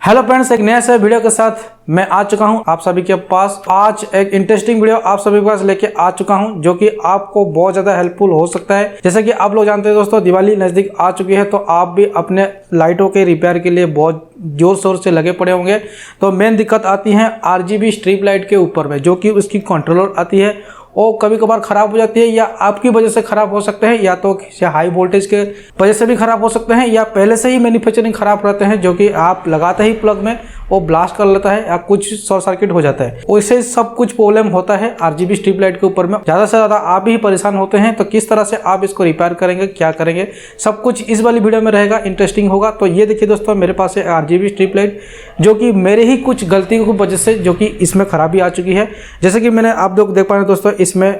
Hello friends, एक नया सा वीडियो के साथ मैं आ चुका हूं आप सभी के पास। आज एक इंटरेस्टिंग वीडियो आप सभी के पास लेके आ चुका हूं जो कि आपको बहुत ज़्यादा हेल्पफुल हो सकता है। जैसे कि आप लोग जानते हैं दोस्तों, दिवाली नज़दीक आ चुकी है, तो आप भी अपने लाइटों के रिपेयर के लिए बहुत जोर शोर से लगे पड़े होंगे। तो मेन दिक्कत आती है RGB स्ट्रिप लाइट के ऊपर में, जो कि उसकी कंट्रोलर आती है वो कभी कभार ख़राब हो जाती है, या आपकी वजह से ख़राब हो सकते हैं, या तो हाई वोल्टेज के वजह से भी ख़राब हो सकते हैं, या पहले से ही मैन्युफैक्चरिंग ख़राब रहते हैं जो कि आप लगाते ही प्लग में वो ब्लास्ट कर लेता है या कुछ शॉर्ट सर्किट हो जाता है। वैसे सब कुछ प्रॉब्लम होता है RGB स्ट्रिप लाइट के ऊपर में। ज़्यादा से ज़्यादा आप ही परेशान होते हैं, तो किस तरह से आप इसको रिपेयर करेंगे, क्या करेंगे, सब कुछ इस वाली वीडियो में रहेगा, इंटरेस्टिंग होगा। तो ये देखिए दोस्तों, मेरे पास है RGB स्ट्रिप लाइट जो कि मेरे ही कुछ गलतियों की वजह से जो कि इसमें खराबी आ चुकी है। जैसे कि मैंने आप लोग देख पा रहे हैं दोस्तों, इसमें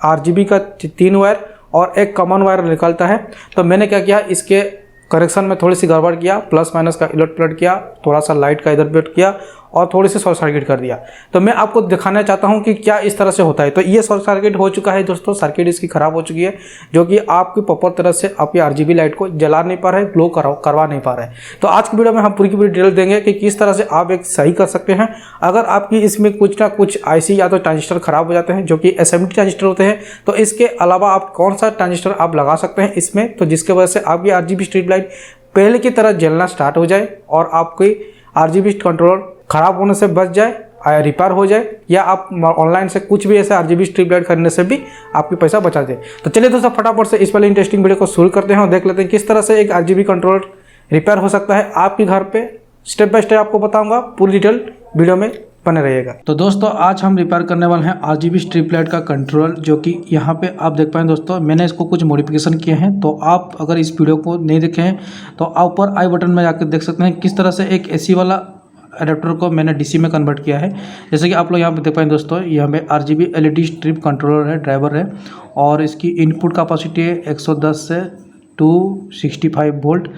RGB का 3 वायर और एक कॉमन वायर निकलता है। तो मैंने क्या किया, इसके करेक्शन में थोड़ी सी गड़बड़ किया, प्लस माइनस का उलट पलट किया, थोड़ा सा लाइट का इधर उधर किया और थोड़ी सी शॉर्ट सर्किट कर दिया। तो मैं आपको दिखाना चाहता हूं कि क्या इस तरह से होता है। तो ये शॉर्ट सर्किट हो चुका है दोस्तों, सर्किट इसकी खराब हो चुकी है, जो कि आपकी प्रॉपर तरह से आपकी RGB लाइट को जला नहीं पा रहे, ग्लो करवा नहीं पा रहे। तो आज की वीडियो में हम पूरी की पूरी डिटेल देंगे कि किस तरह से आप एक सही कर सकते हैं। अगर आपकी इसमें कुछ ना कुछ IC या तो ट्रांजिस्टर खराब हो जाते हैं, जो कि SMT ट्रांजिस्टर होते हैं, तो इसके अलावा आप कौन सा ट्रांजिस्टर आप लगा सकते हैं इसमें, तो जिसके वजह से आपकी RGB स्ट्रिप लाइट पहले की तरह जलना स्टार्ट हो जाए और आपकी RGB कंट्रोलर खराब होने से बच जाए, रिपेयर हो जाए, या आप ऑनलाइन से कुछ भी ऐसे RGB स्ट्रिप लाइट खरीदने से भी आपकी पैसा बचा दे। तो चलिए दोस्तों, फटाफट से इस वाले इंटरेस्टिंग वीडियो को शुरू करते हैं और देख लेते हैं किस तरह से एक RGB कंट्रोलर रिपेयर हो सकता है आपके घर पे। स्टेप बाय स्टेप आपको बताऊंगा, पूरी डिटेल वीडियो में बने रहिएगा। तो दोस्तों, आज हम रिपेयर करने वाले हैं RGB स्ट्रिप लाइट का कंट्रोलर, जो कि यहाँ पे आप देख पाएंगे दोस्तों, मैंने इसको कुछ मॉडिफिकेशन किए हैं। तो आप अगर इस वीडियो को नहीं देखे हैं तो आप ऊपर आई बटन में जाकर देख सकते हैं किस तरह से एक AC वाला अडेप्टर को मैंने DC में कन्वर्ट किया है। जैसे कि आप लोग यहाँ पे देख पाएंगे दोस्तों, यहाँ पे RGB LED स्ट्रिप कंट्रोलर है, ड्राइवर है, और इसकी इनपुट कैपेसिटी है 110 से 265 वोल्ट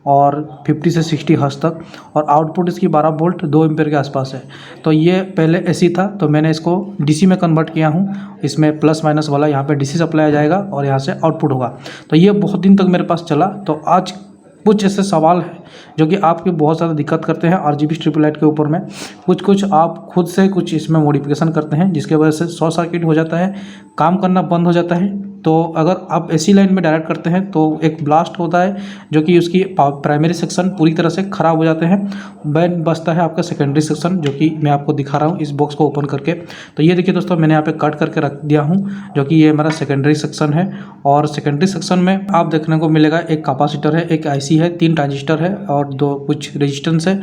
और 50 से 60 हर्ट्ज तक, और आउटपुट इसकी 12 वोल्ट 2 एम्पीयर के आसपास है। तो ये पहले AC था, तो मैंने इसको DC में कन्वर्ट किया हूँ। इसमें प्लस माइनस वाला यहाँ पे DC सप्लाई आ जाएगा और यहाँ से आउटपुट होगा। तो ये बहुत दिन तक मेरे पास चला। तो आज कुछ ऐसे सवाल हैं जो कि आपकी बहुत ज़्यादा दिक्कत करते हैं RGB स्ट्रिप लाइट के ऊपर में। कुछ आप खुद से कुछ इसमें मॉडिफिकेशन करते हैं, जिसके वजह से शॉर्ट सर्किट हो जाता है, काम करना बंद हो जाता है। तो अगर आप AC लाइन में डायरेक्ट करते हैं तो एक ब्लास्ट होता है, जो कि उसकी प्राइमरी सेक्शन पूरी तरह से ख़राब हो जाते हैं। बैन बचता है आपका सेकेंडरी सेक्शन, जो कि मैं आपको दिखा रहा हूँ इस बॉक्स को ओपन करके। तो ये देखिए दोस्तों, मैंने यहाँ पे कट करके रख दिया हूँ, जो कि ये हमारा सेकेंडरी सेक्शन है। और सेकेंडरी सेक्शन में आप देखने को मिलेगा एक कैपेसिटर है, एक IC है, 3 ट्रांजिस्टर है और 2 कुछ रेजिस्टेंस है,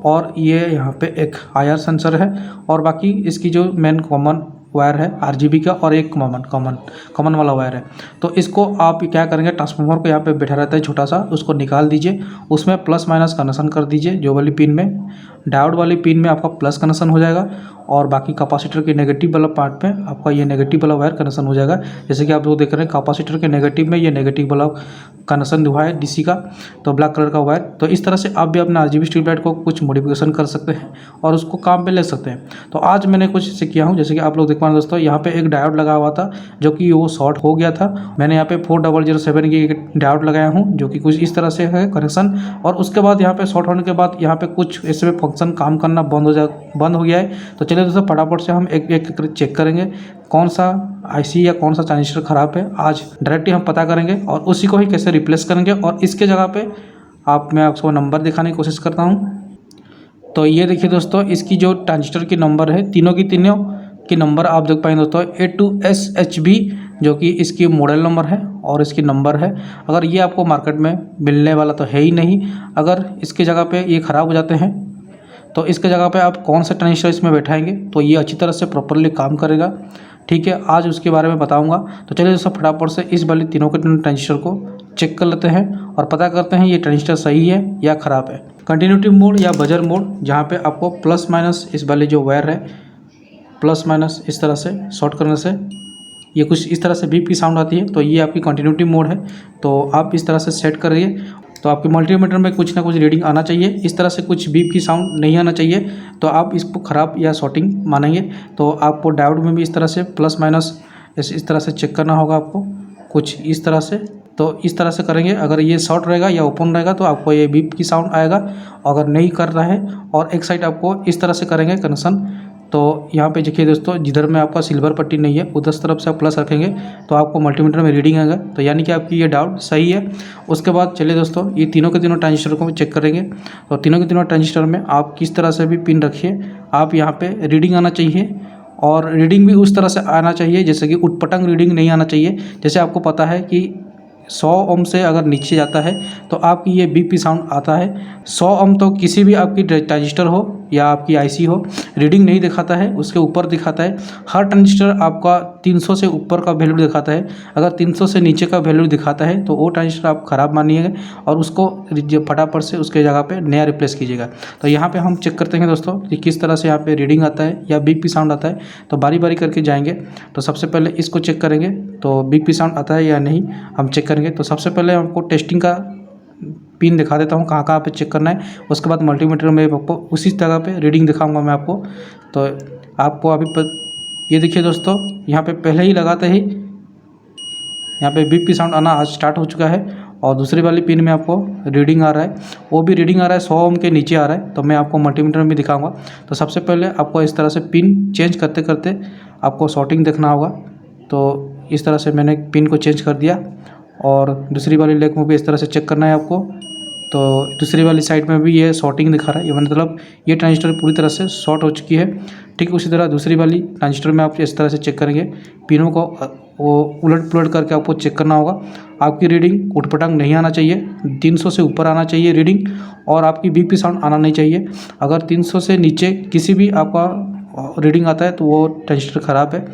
और ये यहाँ पे एक IR सेंसर है, और बाकी इसकी जो मेन कॉमन वायर है RGB का, और एक कॉमन वाला वायर है। तो इसको आप क्या करेंगे, ट्रांसफार्मर को यहाँ पे बैठा रहता है छोटा सा, उसको निकाल दीजिए, उसमें प्लस माइनस कनेक्शन कर दीजिए। जो वाली पिन में, डायोड वाली पिन में आपका प्लस कनेक्शन हो जाएगा, और बाकी कैपेसिटर के नेगेटिव वाला पार्ट में आपका ये नेगेटिव वाला वायर कनेक्शन हो जाएगा। जैसे कि आप लोग देख रहे हैं, कैपेसिटर के नेगेटिव में ये नेगेटिव वाला कनेक्शन हुआ है DC का, तो ब्लैक कलर का वायर। तो इस तरह से आप भी अपने RGB स्ट्रिप लाइट को कुछ मॉडिफिकेशन कर सकते हैं और उसको काम पे ले सकते हैं। तो आज मैंने कुछ इसे किया हूँ। जैसे कि आप लोग देख पा रहे हैं दोस्तों, यहाँ पे एक डायोड लगा हुआ था, जो कि वो शॉर्ट हो गया था। मैंने यहाँ पे 4007 की एक डायोड लगाया हूँ, जो कि कुछ इस तरह से है कनेक्शन। और उसके बाद यहाँ पे शॉर्ट होने के बाद यहाँ पे कुछ ऐसे फंक्शन काम करना बंद हो गया है। तो चलिए दोस्तों, फटाफट से हम एक एक चेक करेंगे कौन सा IC या कौन सा ट्रांजिस्टर खराब है। आज डायरेक्टली हम पता करेंगे और उसी को ही कैसे रिप्लेस करेंगे। और इसके जगह पे मैं आपको नंबर दिखाने की कोशिश करता हूँ। तो ये देखिए दोस्तों, इसकी जो ट्रांजिस्टर की नंबर है, तीनों की नंबर आप देख पाएंगे दोस्तों, A2SHB, जो कि इसकी मॉडल नंबर है और इसकी नंबर है। अगर ये आपको मार्केट में मिलने वाला तो है ही नहीं। अगर इसके जगह पे ये ख़राब हो जाते हैं, तो इसके जगह पे आप कौन सा ट्रांजिस्टर इसमें बैठाएंगे तो ये अच्छी तरह से प्रॉपरली काम करेगा। ठीक है, आज उसके बारे में बताऊंगा। तो चलिए दोस्तों, फटाफट से इस वाली तीनों के ट्रांजिस्टर को चेक कर लेते हैं और पता करते हैं ये ट्रांजिस्टर सही है या ख़राब है। कंटिन्यूटी मोड या बजर मोड, जहाँ पे आपको प्लस माइनस इस वाली जो वायर है, प्लस माइनस इस तरह से शॉर्ट करने से ये कुछ इस तरह से बीप की साउंड आती है। तो ये आपकी कंटिन्यूटी मोड है। तो आप इस तरह से सेट करिए, तो आपके मल्टीमीटर में कुछ ना कुछ रीडिंग आना चाहिए। इस तरह से कुछ बीप की साउंड नहीं आना चाहिए, तो आप इसको ख़राब या शॉर्टिंग मानेंगे। तो आपको डायोड में भी इस तरह से प्लस माइनस इस तरह से चेक करना होगा आपको, कुछ इस तरह से। तो इस तरह से करेंगे। अगर ये शॉर्ट रहेगा या ओपन रहेगा तो आपको ये बीप की साउंड आएगा। अगर नहीं कर रहा है और एक साइड आपको इस तरह से करेंगे कनेक्शन, तो यहाँ पे देखिए दोस्तों, जिधर में आपका सिल्वर पट्टी नहीं है उधर तरफ से आप प्लस रखेंगे तो आपको मल्टीमीटर में रीडिंग आएगा। तो यानी कि आपकी ये डाउट सही है। उसके बाद चलिए दोस्तों, ये तीनों के तीनों ट्रांजिस्टर को चेक करेंगे। तो तीनों के तीनों ट्रांजिस्टर में आप किस तरह से भी पिन रखिए, आप यहाँ पे रीडिंग आना चाहिए और रीडिंग भी उस तरह से आना चाहिए जैसे कि उटपटांग रीडिंग नहीं आना चाहिए। जैसे आपको पता है कि 100 ओम से अगर नीचे जाता है तो आपकी ये बीपी साउंड आता है। 100 ओम तो किसी भी आपकी ट्रांजिस्टर हो या आपकी आईसी हो, रीडिंग नहीं दिखाता है, उसके ऊपर दिखाता है। हर ट्रांजिस्टर आपका 300 से ऊपर का वैल्यू दिखाता है। अगर 300 से नीचे का वैल्यू दिखाता है तो वो ट्रांजिस्टर आप ख़राब मानिएगा और उसको फटाफट से उसके जगह पे नया रिप्लेस कीजिएगा। तो यहाँ पे हम चेक करते हैं दोस्तों कि किस तरह से यहाँ पे रीडिंग आता है या बीपी साउंड आता है। तो बारी बारी करके जाएंगे। तो सबसे पहले इसको चेक करेंगे तो बीपी साउंड आता है या नहीं हम चेक करेंगे। तो सबसे पहले हमको टेस्टिंग का पिन दिखा देता हूँ कहाँ कहाँ पे चेक करना है। उसके बाद मल्टीमीटर में आपको उसी जगह पे रीडिंग दिखाऊंगा मैं आपको। तो आपको अभी ये देखिए दोस्तों, यहाँ पे पहले ही लगाते ही यहाँ पे बीपी साउंड आना आज स्टार्ट हो चुका है। और दूसरी वाली पिन में आपको रीडिंग आ रहा है, वो भी रीडिंग आ रहा है 100 ओम के नीचे आ रहा है। तो मैं आपको मल्टीमीटर में भी दिखाऊंगा। तो सबसे पहले आपको इस तरह से पिन चेंज करते करते आपको शॉर्टिंग देखना होगा। तो इस तरह से मैंने पिन को चेंज कर दिया और दूसरी वाली लेग में भी इस तरह से चेक करना है आपको। तो दूसरी वाली साइड में भी ये शॉर्टिंग दिखा रहा है, ये मतलब ये ट्रांजिस्टर पूरी तरह से शॉर्ट हो चुकी है। ठीक उसी तरह दूसरी वाली ट्रांजिस्टर में आप इस तरह से चेक करेंगे। पिनों को वो उलट पुलट करके आपको चेक करना होगा। आपकी रीडिंग उटपटांग नहीं आना चाहिए, 300 से ऊपर आना चाहिए रीडिंग, और आपकी बीपी साउंड आना नहीं चाहिए। अगर 300 से नीचे किसी भी आपका रीडिंग आता है तो वो ट्रांजिस्टर ख़राब है।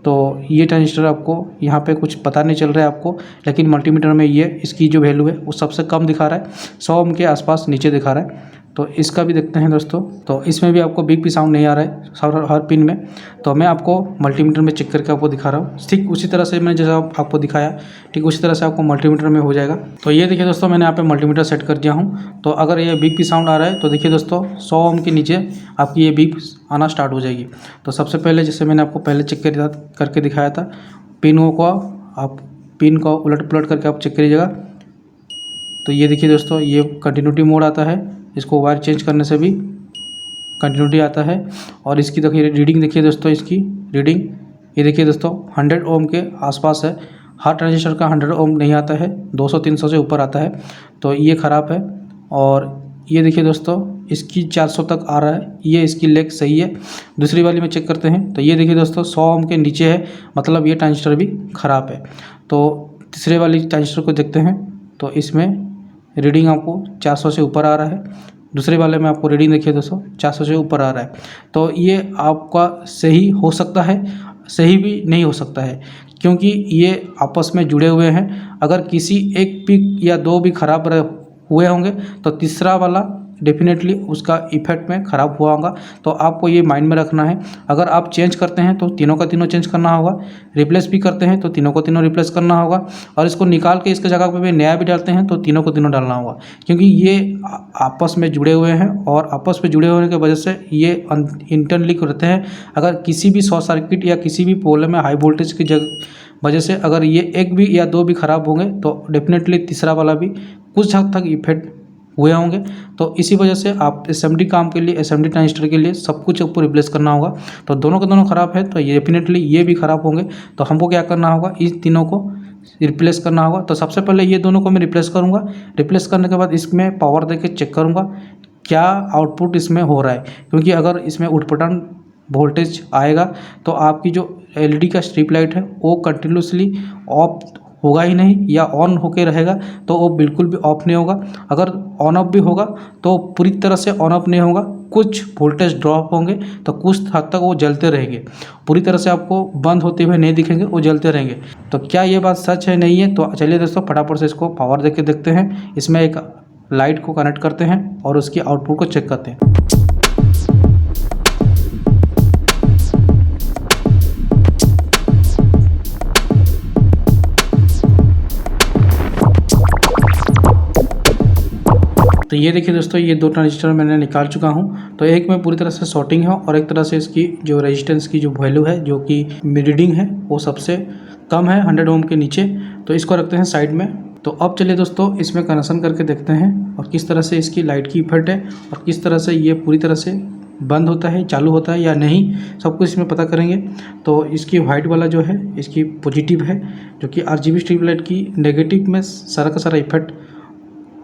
तो ये ट्रांजिस्टर आपको यहाँ पे कुछ पता नहीं चल रहा है आपको, लेकिन मल्टीमीटर में ये इसकी जो वैल्यू है वो सबसे कम दिखा रहा है, 100 ओम के आसपास नीचे दिखा रहा है। तो इसका भी देखते हैं दोस्तों। तो इसमें भी आपको बीपी साउंड नहीं आ रहा है हर पिन में। तो मैं आपको मल्टीमीटर में चेक करके आपको दिखा रहा हूँ। ठीक उसी तरह से मैंने जैसा आपको दिखाया, ठीक उसी तरह से आपको मल्टीमीटर में हो जाएगा। तो ये देखिए दोस्तों, मैंने यहाँ पे मल्टीमीटर सेट कर दिया हूँ। तो अगर ये बीपी साउंड आ रहा है तो देखिए दोस्तों, 100 ओम के नीचे आपकी ये बीप आना स्टार्ट हो जाएगी। तो सबसे पहले जैसे मैंने आपको पहले चेक करके दिखाया था, पिनों को आप पिन को उलट पुलट करके आप चेक करिएगा। तो ये देखिए दोस्तों, ये कंटिन्यूटी मोड आता है, इसको वायर चेंज करने से भी कंटिन्यूटी आता है। और इसकी देखिए रीडिंग, देखिए दोस्तों इसकी रीडिंग, ये देखिए दोस्तों 100 ओम के आसपास है। हर ट्रांजिस्टर का 100 ओम नहीं आता है, 200-300 से ऊपर आता है। तो ये ख़राब है। और ये देखिए दोस्तों, इसकी 400 तक आ रहा है, ये इसकी लेग सही है। दूसरी वाली में चेक करते हैं। तो ये देखिए दोस्तों 100 ओम के नीचे है, मतलब ये ट्रांजिस्टर भी ख़राब है। तो तीसरे वाली ट्रांजिस्टर को देखते हैं। तो इसमें रीडिंग आपको 400 से ऊपर आ रहा है। दूसरे वाले में आपको रीडिंग देखिए दोस्तों 400 से ऊपर आ रहा है। तो ये आपका सही हो सकता है, सही भी नहीं हो सकता है, क्योंकि ये आपस में जुड़े हुए हैं। अगर किसी एक पिक या दो भी ख़राब हुए होंगे तो तीसरा वाला डेफिनेटली उसका इफेक्ट में ख़राब हुआ होगा। तो आपको ये माइंड में रखना है। अगर आप चेंज करते हैं तो तीनों का तीनों चेंज करना होगा, रिप्लेस भी करते हैं तो तीनों को तीनों रिप्लेस करना होगा, और इसको निकाल के इसके जगह पे भी नया भी डालते हैं तो तीनों को तीनों डालना होगा, क्योंकि ये आपस में जुड़े हुए हैं। और आपस में जुड़े होने की वजह से ये इंटरलिंक रहते हैं। अगर किसी भी शॉर्ट सर्किट या किसी भी प्रॉब्लम में हाई वोल्टेज की वजह से अगर ये एक भी या दो भी ख़राब होंगे तो डेफिनेटली तीसरा वाला भी कुछ हद तक इफेक्ट हुए होंगे। तो इसी वजह से आप एसएमडी काम के लिए, एसएमडी ट्रांजिस्टर के लिए सब कुछ आपको रिप्लेस करना होगा। तो दोनों के दोनों ख़राब है तो ये डेफिनेटली ये भी ख़राब होंगे। तो हमको क्या करना होगा, इस तीनों को रिप्लेस करना होगा। तो सबसे पहले ये दोनों को मैं रिप्लेस करूँगा। रिप्लेस करने के बाद इसमें पावर दे के चेक करूँगा क्या आउटपुट इसमें हो रहा है, क्योंकि अगर इसमें उटपटांग वोल्टेज आएगा तो आपकी जो एलईडी का स्ट्रिप लाइट है वो कंटिन्यूसली ऑफ होगा ही नहीं, या ऑन होके रहेगा तो वो बिल्कुल भी ऑफ नहीं होगा। अगर ऑन ऑफ भी होगा तो पूरी तरह से ऑन ऑफ नहीं होगा, कुछ वोल्टेज ड्रॉप होंगे तो कुछ हद तक वो जलते रहेंगे। पूरी तरह से आपको बंद होते हुए नहीं दिखेंगे, वो जलते रहेंगे। तो क्या ये बात सच है नहीं है? तो चलिए दोस्तों फटाफट से इसको पावर दे के देखते हैं। इसमें एक लाइट को कनेक्ट करते हैं और उसकी आउटपुट को चेक करते हैं। तो ये देखिए दोस्तों, ये दो ट्रांजिस्टर मैंने निकाल चुका हूँ। तो एक में पूरी तरह से शॉर्टिंग है और एक तरह से इसकी जो रेजिस्टेंस की जो वैल्यू है, जो कि रीडिंग है, वो सबसे कम है 100 ओम के नीचे। तो इसको रखते हैं साइड में। तो अब चलिए दोस्तों इसमें कनेक्शन करके देखते हैं और किस तरह से इसकी लाइट की इफेक्ट है और किस तरह से ये पूरी तरह से बंद होता है, चालू होता है या नहीं, सब कुछ इसमें पता करेंगे। तो इसकी वाइट वाला जो है इसकी पॉजिटिव है, जो कि RGB स्ट्रिप लाइट की नेगेटिव में सारा का सारा इफेक्ट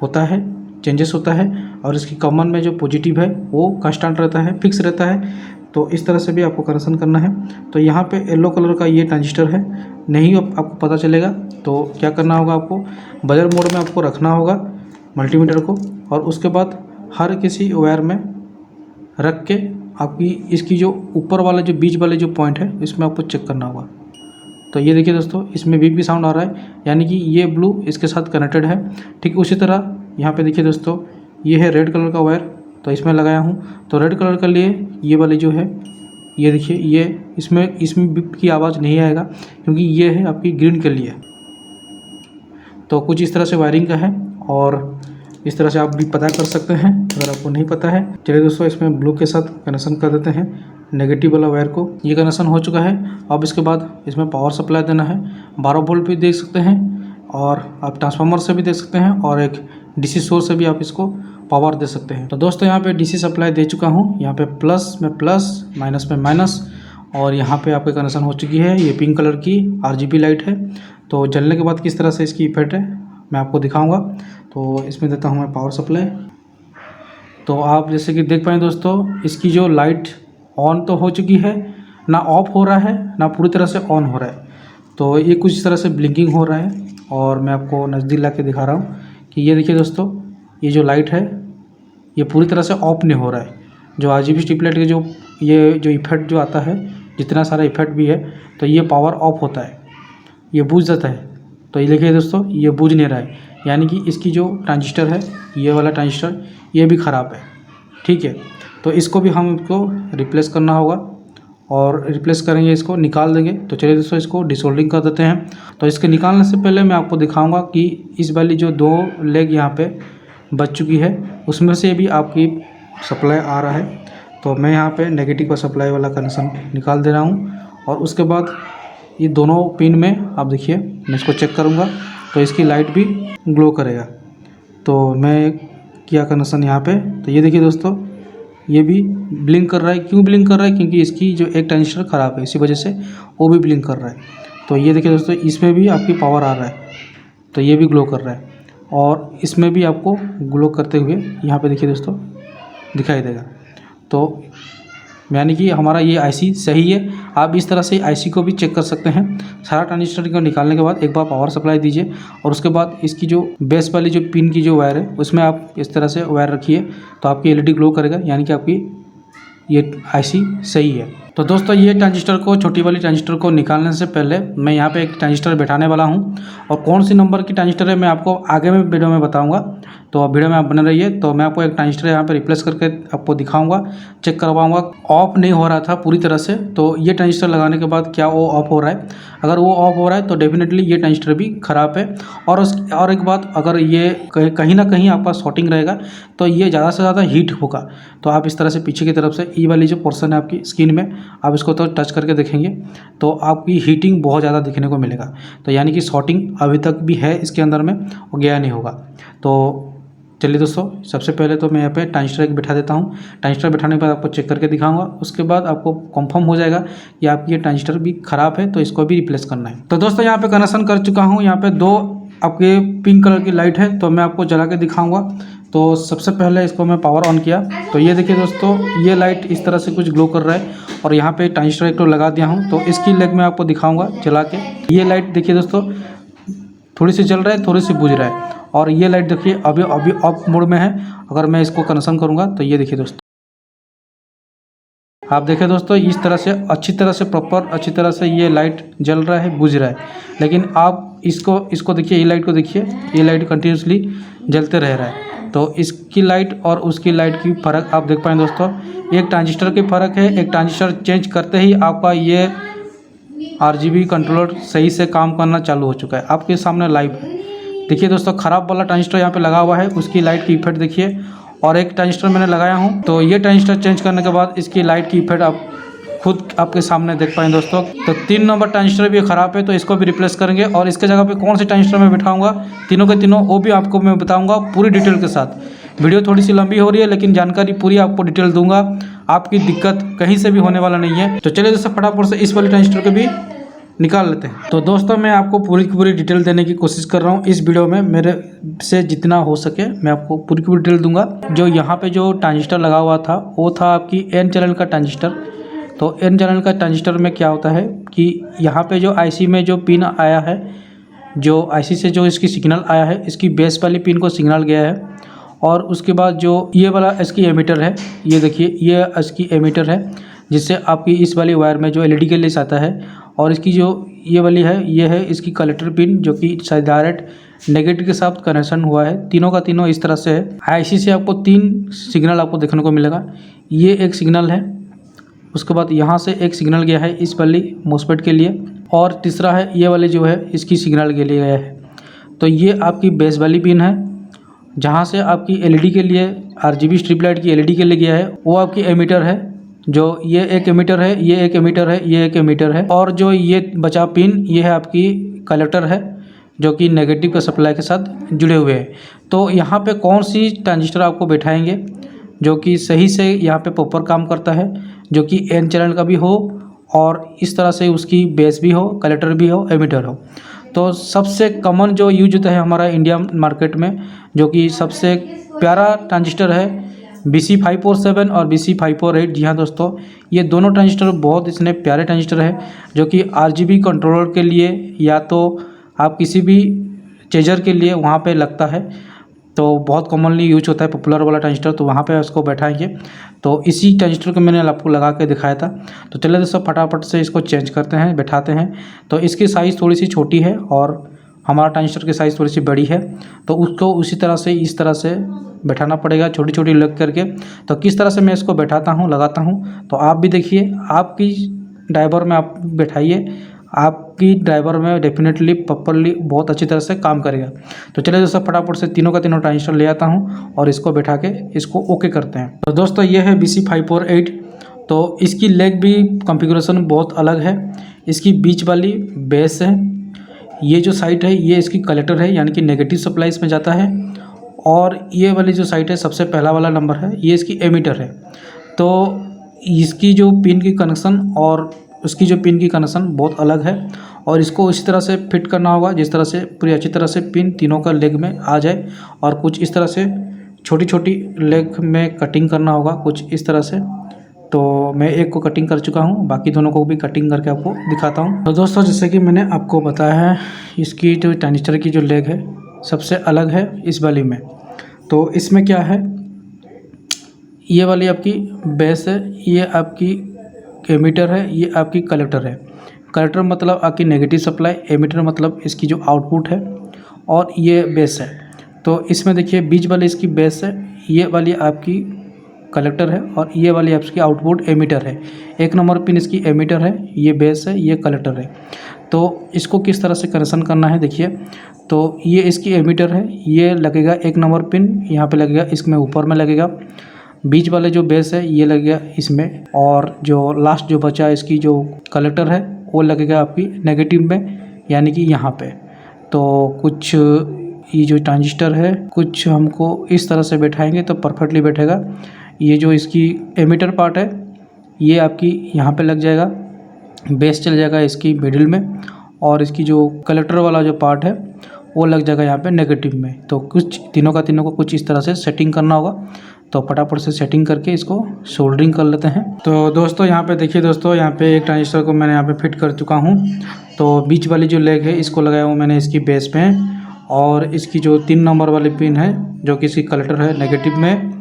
होता है, चेंजेस होता है, और इसकी कॉमन में जो पॉजिटिव है वो कांस्टेंट रहता है, फिक्स रहता है। तो इस तरह से भी आपको कनेक्शन करना है। तो यहाँ पे येलो कलर का ये ट्रांजिस्टर है, नहीं आपको पता चलेगा तो क्या करना होगा, आपको बजर मोड में आपको रखना होगा मल्टीमीटर को, और उसके बाद हर किसी वायर में रख के आपकी इसकी जो ऊपर वाला जो बीच वाले जो पॉइंट है इसमें आपको चेक करना होगा। तो ये देखिए दोस्तों इसमें बीप भी साउंड आ रहा है, यानी कि ये ब्लू इसके साथ कनेक्टेड है। ठीक उसी तरह यहाँ पे देखिए दोस्तों ये है रेड कलर का वायर, तो इसमें लगाया हूँ। तो रेड कलर के लिए ये वाली जो है ये देखिए, ये इसमें बीप की आवाज़ नहीं आएगा क्योंकि ये है आपकी ग्रीन के लिए। तो कुछ इस तरह से वायरिंग का है और इस तरह से आप भी पता कर सकते हैं अगर आपको नहीं पता है। चलिए दोस्तों इसमें ब्लू के साथ कनेक्शन कर देते हैं नेगेटिव वाला वायर को। ये कनेक्शन हो चुका है। अब इसके बाद इसमें पावर सप्लाई देना है, 12 वोल्ट भी दे सकते हैं और आप ट्रांसफार्मर से भी दे सकते हैं और एक DC सोर्स से भी आप इसको पावर दे सकते हैं। तो दोस्तों यहाँ पे DC सप्लाई दे चुका हूँ, यहाँ पे प्लस में प्लस, माइनस में माइनस, और यहाँ पे आपके कनेक्शन हो चुकी है। ये पिंक कलर की RGB लाइट है। तो जलने के बाद किस तरह से इसकी इफेक्ट है मैं आपको दिखाऊंगा। तो इसमें देता हूँ मैं पावर सप्लाई। तो आप जैसे कि देख पाएँ दोस्तों इसकी जो लाइट ऑन तो हो चुकी है, ना ऑफ हो रहा है ना पूरी तरह से ऑन हो रहा है। तो ये कुछ इस तरह से ब्लिंकिंग हो रहा है और मैं आपको नज़दीक ला के दिखा रहा हूँ कि ये देखिए दोस्तों ये जो लाइट है ये पूरी तरह से ऑफ नहीं हो रहा है। जो RGB स्ट्रिप लाइट के जो ये जो इफेक्ट जो आता है, जितना सारा इफेक्ट भी है, तो ये पावर ऑफ होता है, ये बुझ जाता है। तो ये देखिए दोस्तों ये बुझ नहीं रहा है, यानी कि इसकी जो ट्रांजिस्टर है ये वाला ट्रांजिस्टर ये भी ख़राब है। ठीक है, तो इसको भी हमको रिप्लेस करना होगा और रिप्लेस करेंगे, इसको निकाल देंगे। तो चलिए दोस्तों इसको डिसोल्डिंग कर देते हैं। तो इसके निकालने से पहले मैं आपको दिखाऊंगा कि इस वाली जो 2 लेग यहाँ पे बच चुकी है उसमें से भी आपकी सप्लाई आ रहा है। तो मैं यहाँ पे नेगेटिव का सप्लाई वाला कनेक्शन निकाल दे रहा हूँ और उसके बाद ये दोनों पिन में आप देखिए मैं इसको चेक करूँगा तो इसकी लाइट भी ग्लो करेगा। तो मैं किया कनेक्शन यहाँ पे, तो ये देखिए दोस्तों ये भी ब्लिंक कर रहा है। क्यों ब्लिंक कर रहा है? क्योंकि इसकी जो एक ट्रांजिस्टर ख़राब है, इसी वजह से वो भी ब्लिंक कर रहा है। तो ये देखिए दोस्तों इसमें भी आपकी पावर आ रहा है, तो ये भी ग्लो कर रहा है और इसमें भी आपको ग्लो करते हुए यहाँ पे देखिए दोस्तों दिखाई देगा। तो यानी कि हमारा ये IC सही है। आप इस तरह से IC को भी चेक कर सकते हैं। सारा ट्रांजिस्टर को निकालने के बाद एक बार पावर सप्लाई दीजिए और उसके बाद इसकी जो बेस वाली जो पिन की जो वायर है उसमें आप इस तरह से वायर रखिए तो आपकी LED ग्लो करेगा, यानी कि आपकी ये IC सही है। तो दोस्तों ये ट्रांजिस्टर को, छोटी वाली ट्रांजिस्टर को निकालने से पहले मैं यहाँ पे एक ट्रांजिस्टर बैठाने वाला हूँ और कौन सी नंबर की ट्रांजिस्टर है मैं आपको आगे में वीडियो में बताऊँगा। तो अब वीडियो में आप बने रहिए। तो मैं आपको एक ट्रांजिस्टर यहाँ पे रिप्लेस करके आपको दिखाऊंगा, चेक करवाऊंगा। ऑफ नहीं हो रहा था पूरी तरह से, तो ये ट्रांजिस्टर लगाने के बाद क्या वो ऑफ हो रहा है? अगर वो ऑफ हो रहा है तो डेफिनेटली ये ट्रांजिस्टर भी ख़राब है। और एक बात, अगर ये कहीं ना कहीं आपका शॉर्टिंग रहेगा तो ये ज़्यादा से ज़्यादा हीट होगा। तो आप इस तरह से पीछे की तरफ से ई वाली जो पोर्शन है आपकी स्किन में, आप इसको तो टच करके देखेंगे तो आपकी हीटिंग बहुत ज़्यादा दिखने को मिलेगा। तो यानी कि शॉर्टिंग अभी तक भी है इसके अंदर में, वो गया नहीं होगा। तो चलिए दोस्तों सबसे पहले तो मैं यहाँ पे ट्रांजिस्टर एक बिठा देता हूँ। ट्रांजिस्टर बिठाने के बाद आपको चेक करके दिखाऊंगा, उसके बाद आपको कंफर्म हो जाएगा कि आपकी ये ट्रांजिस्टर भी ख़राब है, तो इसको भी रिप्लेस करना है। तो दोस्तों यहाँ पे कनेक्शन कर चुका हूँ। यहाँ पे 2 आपके पिंक कलर की लाइट है, तो मैं आपको जला के दिखाऊँगा। तो सबसे पहले इसको मैं पावर ऑन किया तो ये देखिए दोस्तों ये लाइट इस तरह से कुछ ग्लो कर रहा है और यहाँ पे ट्रांजिस्टर एक तो लगा दिया हूँ। तो इसकी लेग में आपको दिखाऊँगा जला के। ये लाइट देखिए दोस्तों थोड़ी सी जल रहा है, थोड़ी सी बुझ रहा है, और ये लाइट देखिए अभी ऑफ मोड में है। अगर मैं इसको कनेक्शन करूँगा तो ये देखिए दोस्तों, आप देखें दोस्तों इस तरह से अच्छी तरह से प्रॉपर अच्छी तरह से ये लाइट जल रहा है, बुझ रहा है। लेकिन आप इसको देखिए, ये लाइट को देखिए, ये लाइट कंटिन्यूसली जलते रह रहा है। तो इसकी लाइट और उसकी लाइट की फ़र्क आप देख पाएँ दोस्तों, एक ट्रांजिस्टर की फ़र्क है। एक ट्रांजिस्टर चेंज करते ही आपका ये RGB कंट्रोलर सही से काम करना चालू हो चुका है, आपके सामने लाइव है। देखिए दोस्तों ख़राब वाला ट्रांजिस्टर यहाँ पे लगा हुआ है, उसकी लाइट की इफेक्ट देखिए। और एक ट्रांजिस्टर मैंने लगाया हूँ, तो ये ट्रांजिस्टर चेंज करने के बाद इसकी लाइट की इफेक्ट आप खुद आपके सामने देख पाएंगे दोस्तों। तो 3 नंबर ट्रांजिस्टर भी ख़राब है, तो इसको भी रिप्लेस करेंगे और इसके जगह पे कौन से ट्रांजिस्टर मैं बिठाऊंगा तीनों के तीनों, वो भी आपको मैं बताऊंगा पूरी डिटेल के साथ। वीडियो थोड़ी सी लंबी हो रही है लेकिन जानकारी पूरी आपको डिटेल दूंगा, आपकी दिक्कत कहीं से भी होने वाला नहीं है। तो चलिए दोस्तों फटाफट से इस वाले ट्रांजिस्टर को भी निकाल लेते हैं। तो दोस्तों मैं आपको पूरी की पूरी डिटेल देने की कोशिश कर रहा हूँ इस वीडियो में, मेरे से जितना हो सके मैं आपको पूरी की पूरी डिटेल दूंगा। जो यहाँ पे जो ट्रांजिस्टर लगा हुआ था वो था आपकी एन चैनल का ट्रांजिस्टर। तो एन चैनल का ट्रांजिस्टर में क्या होता है कि यहाँ पे जो आईसी में जो पिन आया है, जो आईसी से जो इसकी सिग्नल आया है, इसकी बेस वाली पिन को सिग्नल गया है और उसके बाद जो ये वाला इसकी एमीटर है, ये देखिए ये इसकी एमीटर है जिससे आपकी इस वाली वायर में जो एलईडी के लिए आता है। और इसकी जो ये वाली है, ये है इसकी कलेक्टर पिन जो कि डायरेक्ट नेगेटिव के साथ कनेक्शन हुआ है। तीनों का तीनों इस तरह से है। आईसी से आपको 3 सिग्नल आपको देखने को मिलेगा। ये एक सिग्नल है, उसके बाद यहाँ से एक सिग्नल गया है इस वाली मॉसफेट के लिए, और तीसरा है ये वाली जो है इसकी सिग्नल के लिए गया है। तो ये आपकी बेस वाली पिन है जहाँ से आपकी एलईडी के लिए, आरजीबी स्ट्रिप लाइट की एलईडी के लिए गया है। वो आपकी एमीटर है, जो ये एक एमीटर है, ये एक एमीटर है, ये एक एमीटर है, और जो ये बचा पिन ये है आपकी कलेक्टर है जो कि नेगेटिव का सप्लाई के साथ जुड़े हुए हैं। तो यहाँ पे कौन सी ट्रांजिस्टर आपको बैठाएंगे जो कि सही से यहाँ पे प्रॉपर काम करता है, जो कि एन चैनल का भी हो और इस तरह से उसकी बेस भी हो, कलेक्टर भी हो, एमीटर हो। तो सबसे कॉमन जो यूज होता है हमारा इंडिया मार्केट में, जो कि सबसे प्यारा ट्रांजिस्टर है BC547 और BC548। जी हाँ दोस्तों, ये दोनों ट्रांजिस्टर बहुत इतने प्यारे ट्रांजिस्टर है जो कि RGB कंट्रोलर के लिए या तो आप किसी भी चेजर के लिए वहाँ पे लगता है। तो बहुत कॉमनली यूज होता है पॉपुलर वाला ट्रांजिस्टर, तो वहाँ पे उसको बैठाएंगे। तो इसी ट्रांजिस्टर को मैंने आपको लगा के दिखाया था। तो चलिए दोस्तों फटाफट से इसको चेंज करते हैं, बैठाते हैं। तो इसकी साइज़ थोड़ी सी छोटी है और हमारा ट्रांजिस्टर की साइज़ थोड़ी सी बड़ी है, तो उसको उसी तरह से इस तरह से बैठाना पड़ेगा, छोटी छोटी लग करके। तो किस तरह से मैं इसको बैठाता हूँ, लगाता हूँ, तो आप भी देखिए। आपकी ड्राइवर में आप बैठाइए, आपकी ड्राइवर में डेफिनेटली प्रॉपरली बहुत अच्छी तरह से काम करेगा। तो चलिए दोस्तों फटाफट से तीनों का तीनों ट्रांजिस्टर ले आता हूँ और इसको बैठा के इसको ओके करते हैं। तो दोस्तों ये है BC548। तो इसकी लेग भी कॉन्फ़िगरेशन बहुत अलग है। इसकी बीच वाली बेस है, ये जो साइड है ये इसकी कलेक्टर है यानी कि नेगेटिव सप्लाई इसमें जाता है, और ये वाली जो साइड है सबसे पहला वाला नंबर है, ये इसकी एमीटर है। तो इसकी जो पिन की कनेक्शन और उसकी जो पिन की कनेक्शन बहुत अलग है, और इसको इसी तरह से फिट करना होगा जिस तरह से पूरी अच्छी तरह से पिन तीनों का लेग में आ जाए, और कुछ इस तरह से छोटी छोटी लेग में कटिंग करना होगा कुछ इस तरह से। तो मैं एक को कटिंग कर चुका हूँ, बाकी दोनों को भी कटिंग करके आपको दिखाता हूँ। तो दोस्तों जैसे कि मैंने आपको बताया है, इसकी जो ट्रांजिस्टर की जो लेग है सबसे अलग है इस वाली में। तो इसमें क्या है, ये वाली आपकी बेस है, ये आपकी एमीटर है, ये आपकी कलेक्टर है। कलेक्टर मतलब आपकी नेगेटिव सप्लाई, एमीटर मतलब इसकी जो आउटपुट है, और ये बेस है। तो इसमें देखिए बीच वाली इसकी बेस है, ये वाली आपकी कलेक्टर है, और ये वाली आपकी आउटपुट एमीटर है। 1 नंबर पिन इसकी एमीटर है, ये बेस है, ये कलेक्टर है। तो इसको किस तरह से कनेक्शन करना है देखिए। तो ये इसकी एमीटर है, ये लगेगा 1 नंबर पिन यहाँ पे लगेगा, इसमें ऊपर में लगेगा। बीच वाले जो बेस है ये लगेगा इसमें, और जो लास्ट जो बचा इसकी जो कलेक्टर है वो लगेगा आपकी नेगेटिव में यानी कि यहाँ पे। तो कुछ ये जो ट्रांजिस्टर है कुछ हमको इस तरह से बैठाएंगे तो परफेक्टली बैठेगा। ये जो इसकी एमीटर पार्ट है ये आपकी यहाँ पे लग जाएगा, बेस चल जाएगा इसकी मिडिल में, और इसकी जो कलेक्टर वाला जो पार्ट है वो लग जाएगा यहाँ पे नेगेटिव में। तो कुछ तीनों का तीनों को कुछ इस तरह से सेटिंग करना होगा। तो फटाफट से सेटिंग करके इसको सोल्डरिंग कर लेते हैं। तो दोस्तों यहाँ पे देखिए दोस्तों, यहाँ पे एक ट्रांजिस्टर को मैंने यहाँ पे फिट कर चुका हूँ। तो बीच वाली जो लेग है इसको लगाया हूँ मैंने इसकी बेस पे, और इसकी जो 3 नंबर वाली पिन है जो कि इसकी कलेक्टर है नेगेटिव में,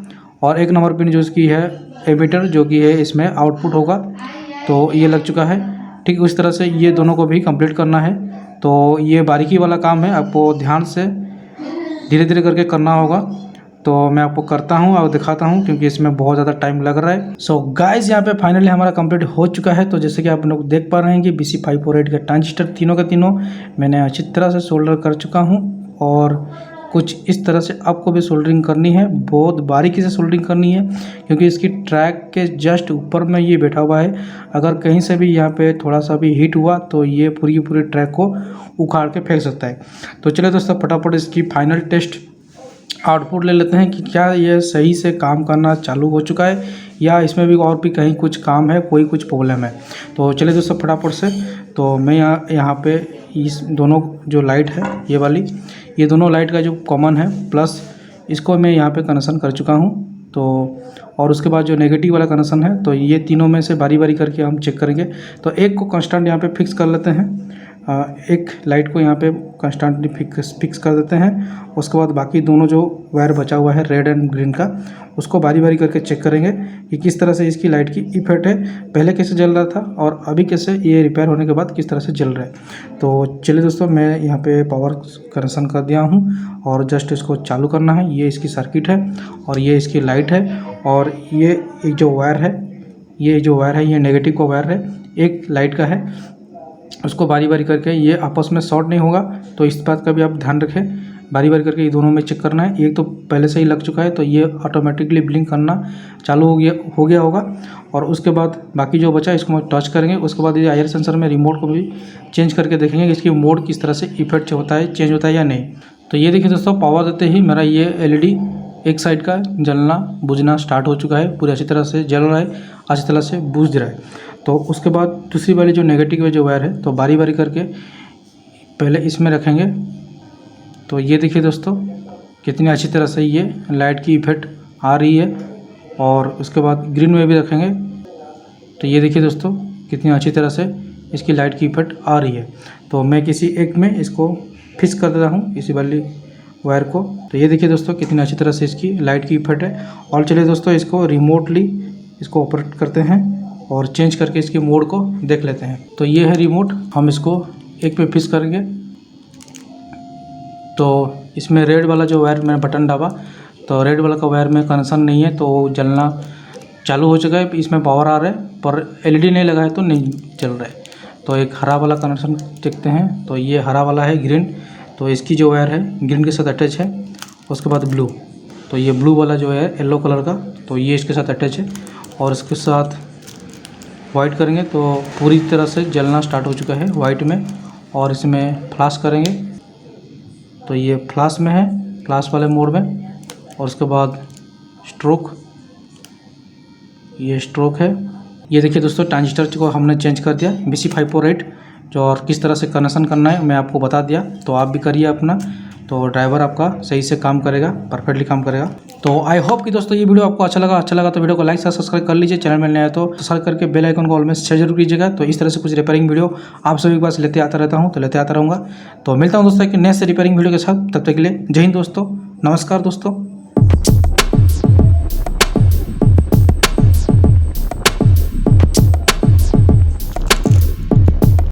और 1 नंबर पिन जो इसकी है एमीटर जो कि है इसमें आउटपुट होगा। तो ये लग चुका है। ठीक उस तरह से ये दोनों को भी कंप्लीट करना है। तो ये बारीकी वाला काम है, आपको ध्यान से धीरे धीरे करके करना होगा। तो मैं आपको करता हूँ और दिखाता हूँ क्योंकि इसमें बहुत ज़्यादा टाइम लग रहा है। सो गाइस यहाँ पे फाइनली हमारा कंप्लीट हो चुका है। तो जैसे कि आप लोग देख पा रहे हैं कि BC548 का ट्रांजिस्टर तीनों का तीनों मैंने अच्छी तरह से सोल्डर कर चुका हूँ, और कुछ इस तरह से आपको भी सोल्डरिंग करनी है, बहुत बारीकी से सोल्डरिंग करनी है, क्योंकि इसकी ट्रैक के जस्ट ऊपर में ये बैठा हुआ है। अगर कहीं से भी यहाँ पे थोड़ा सा भी हीट हुआ तो ये पूरी पूरी ट्रैक को उखाड़ के फेंक सकता है। तो चलिए दोस्तों फटाफट इसकी फाइनल टेस्ट आउटपुट ले लेते हैं कि क्या ये सही से काम करना चालू हो चुका है या इसमें भी और भी कहीं कुछ काम है, कोई कुछ प्रॉब्लम है। तो चलिए दोस्तों फटाफट से, तो मैं यहाँ पे इस दोनों जो लाइट है ये वाली, ये दोनों लाइट का जो कॉमन है प्लस इसको मैं यहाँ पे कनेक्शन कर चुका हूँ। तो और उसके बाद जो नेगेटिव वाला कनेक्शन है, तो ये तीनों में से बारी बारी करके हम चेक करेंगे। तो एक को कांस्टेंट यहाँ पे फिक्स कर लेते हैं, एक लाइट को यहाँ पे कंस्टेंटली फिक्स कर देते हैं। उसके बाद बाकी दोनों जो वायर बचा हुआ है रेड एंड ग्रीन का, उसको बारी बारी करके चेक करेंगे कि किस तरह से इसकी लाइट की इफेक्ट है, पहले कैसे जल रहा था और अभी कैसे ये रिपेयर होने के बाद किस तरह से जल रहा है। तो चलिए दोस्तों मैं यहाँ पे पावर कनेक्शन कर दिया हूँ और जस्ट इसको चालू करना है। ये इसकी सर्किट है और ये इसकी लाइट है, और ये एक जो वायर है, ये नेगेटिव का वायर है, एक लाइट का है। उसको बारी बारी करके, ये आपस में शॉर्ट नहीं होगा, तो इस बात का भी आप ध्यान रखें। बारी बारी करके ये दोनों में चेक करना है। एक तो पहले से ही लग चुका है तो ये ऑटोमेटिकली ब्लिंक करना चालू हो गया होगा। और उसके बाद बाकी जो बचा इसको हम टच करेंगे। उसके बाद ये IR सेंसर में रिमोट को भी चेंज करके देखेंगे कि इसकी मोड किस तरह से इफेक्ट होता है, चेंज होता है या नहीं। तो ये देखिए दोस्तों, पावर देते ही मेरा ये LED एक साइड का जलना बुझना स्टार्ट हो चुका है, पूरी अच्छी तरह से जल रहा है, अच्छी तरह से बुझ रहा है। तो उसके बाद दूसरी वाली जो नेगेटिव है जो वायर है, तो बारी बारी करके पहले इसमें रखेंगे। तो ये देखिए दोस्तों कितनी अच्छी तरह से ये लाइट की इफेक्ट आ रही है। और उसके बाद ग्रीन में भी रखेंगे, तो ये देखिए दोस्तों कितनी अच्छी तरह से इसकी लाइट की इफेक्ट आ रही है। तो मैं किसी एक में इसको फिक्स कर देता हूँ, इसी वाली वायर को। तो ये देखिए दोस्तों कितनी अच्छी तरह से इसकी लाइट की इफेक्ट है। और चलिए दोस्तों इसको रिमोटली इसको ऑपरेट करते हैं और चेंज करके इसकी मोड को देख लेते हैं। तो ये है रिमोट, हम इसको एक पे फिक्स करेंगे। तो इसमें रेड वाला जो वायर मैंने बटन दबा, तो रेड वाला का वायर में कनेक्शन नहीं है, तो जलना चालू हो चुका है, इसमें पावर आ रहा है, पर LED नहीं लगा है तो नहीं चल रहा है। तो एक हरा वाला कनेक्शन देखते हैं। तो ये हरा वाला है ग्रीन, तो इसकी जो वायर है ग्रीन के साथ अटैच है। उसके बाद ब्लू, तो ये ब्लू वाला जो है येलो कलर का, तो ये इसके साथ अटैच है। और इसके साथ वाइट करेंगे तो पूरी तरह से जलना स्टार्ट हो चुका है वाइट में। और इसमें फ्लैश करेंगे, तो ये फ्लैश में है, फ्लैश वाले मोड में। और उसके बाद स्ट्रोक, ये स्ट्रोक है। ये देखिए दोस्तों ट्रांजिस्टर को हमने चेंज कर दिया BC548, जो और किस तरह से कनेक्शन करना है मैं आपको बता दिया। तो आप भी करिए अपना, तो ड्राइवर आपका सही से काम करेगा, परफेक्टली काम करेगा। तो आई होप कि दोस्तों ये वीडियो आपको अच्छा लगा तो वीडियो को लाइक सब्सक्राइब कर लीजिए। चैनल में नया है तो सब्सक्राइब करके बेल आइकन को ऑल में शेयर जरूर कीजिएगा। तो इस तरह से कुछ रिपेयरिंग वीडियो आप सभी के पास लेते आता रहता हूँ, तो लेते आता रहूँगा। तो मिलता हूँ दोस्तों एक नए से रिपेयरिंग वीडियो के साथ, तब तक के लिए जय हिंद दोस्तों, नमस्कार दोस्तों।